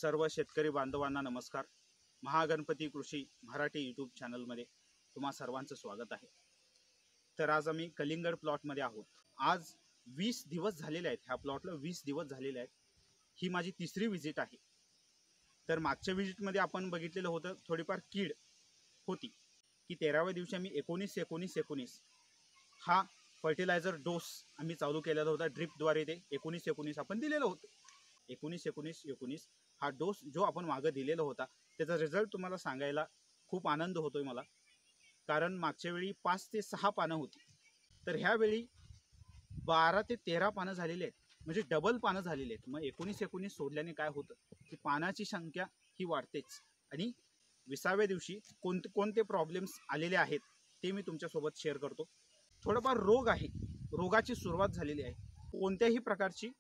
सर्व शेतकरी बांधवांना नमस्कार. महागणपती कृषी मराठी यूट्यूब चॅनलमध्ये तुम्हा सर्वांचं स्वागत आहे. तर आज आम्ही कलिंगड प्लॉटमध्ये आहोत. आज 20 दिवस झालेले आहेत. ह्या प्लॉटला 20 दिवस झालेले आहेत. ही माझी तिसरी विजिट आहे. तर मागच्या विजिटमध्ये आपण बघितलेलं होतं थोडीफार कीड होती की 13व्या दिवशी आम्ही 19-19-19 हा फर्टिलायझर डोस आम्ही चालू केलेला होता. ड्रिपद्वारे ते 19-19 आपण दिलेलं होतं. 19-19-19 हा डोस जो आपण मागे दिलेला होता त्याचा रिझल्ट तुम्हाला सांगायला खूप आनंद होतोय मला. कारण मागच्या वेळी 5 ते 6 पानं होती, तर ह्यावेळी 12 ते 13 पानं झालेली आहेत. म्हणजे डबल पानं झालेली आहेत. मग 19-19 सोडल्याने काय होतं की पानाची संख्या ही वाढतेच. आणि 20व्या दिवशी कोणते प्रॉब्लेम्स आलेले आहेत ते मी तुमच्यासोबत शेअर करतो. थोडंफार रोग आहे, रोगाची सुरुवात झालेली आहे. कोणत्याही प्रकारची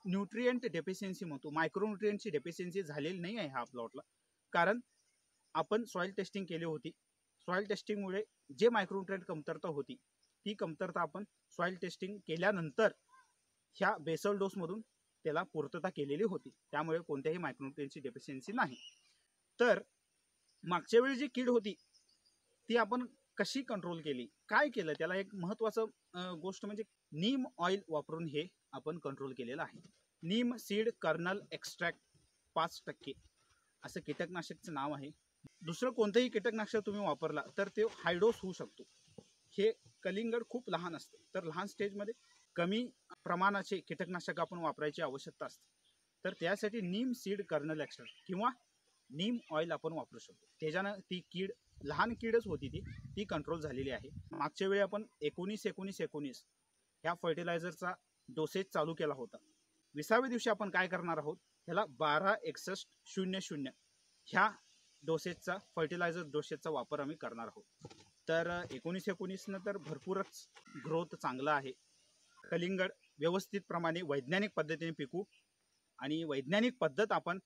न्यूट्रिएंट डेफिशियन्सी म्हणतो, मायक्रोन्यूट्रिएंटची डेफिशियन्सी झालेली नाही आहे ह्या प्लॉटला. कारण आपण सॉईल टेस्टिंग केली होती. सॉईल टेस्टिंगमुळे जे मायक्रोन्यूट्रिएंट कमतरता होती ती कमतरता आपण सॉईल टेस्टिंग केल्यानंतर ह्या बेसल डोसमधून त्याला पूर्तता केलेली होती. त्यामुळे कोणत्याही मायक्रोन्यूट्रिएंटची डेफिशियन्सी नाही. तर मागच्या वेळी जी कीड होती ती आपण कशी कंट्रोल केली, काय केलं, त्याला एक महत्त्वाचं गोष्ट म्हणजे नीम ऑइल वापरून हे आपण कंट्रोल केलेलं आहे. नीम सीड कर्नल एक्स्ट्रॅक्ट 5% असं कीटकनाशकचं नाव आहे. दुसरं कोणतंही कीटकनाशक तुम्ही वापरला तर ते हायडोस होऊ शकतो. हे कलिंगड खूप लहान असते, तर लहान स्टेजमध्ये कमी प्रमाणाचे कीटकनाशक आपण वापरायची आवश्यकता असते. तर त्यासाठी नीम सीड कर्नल एक्स्ट्रॅक्ट किंवा नीम ऑइल आपण वापरू शकतो. त्याच्यानं ती कीड, लहान कीडच होती ती कंट्रोल झालेली आहे. मागच्या वेळी आपण 19-19-19 ह्या फर्टिलायझरचा डोसेज चालू केला होता. 20व्या दिवशी आपण काय करणार आहोत, ह्याला 12-61-00 ह्या डोसेजचा फर्टिलायझर डोसेजचा वापर आम्ही करणार आहोत. तर 19-19 तर भरपूरच ग्रोथ चांगला आहे. कलिंगड व्यवस्थित प्रमाणे वैज्ञानिक पद्धतीने पिकू आणि वैज्ञानिक पद्धत आपण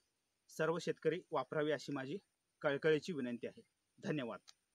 सर्व शेतकरी वापरावी अशी माझी कळकळीची विनंती आहे. धन्यवाद.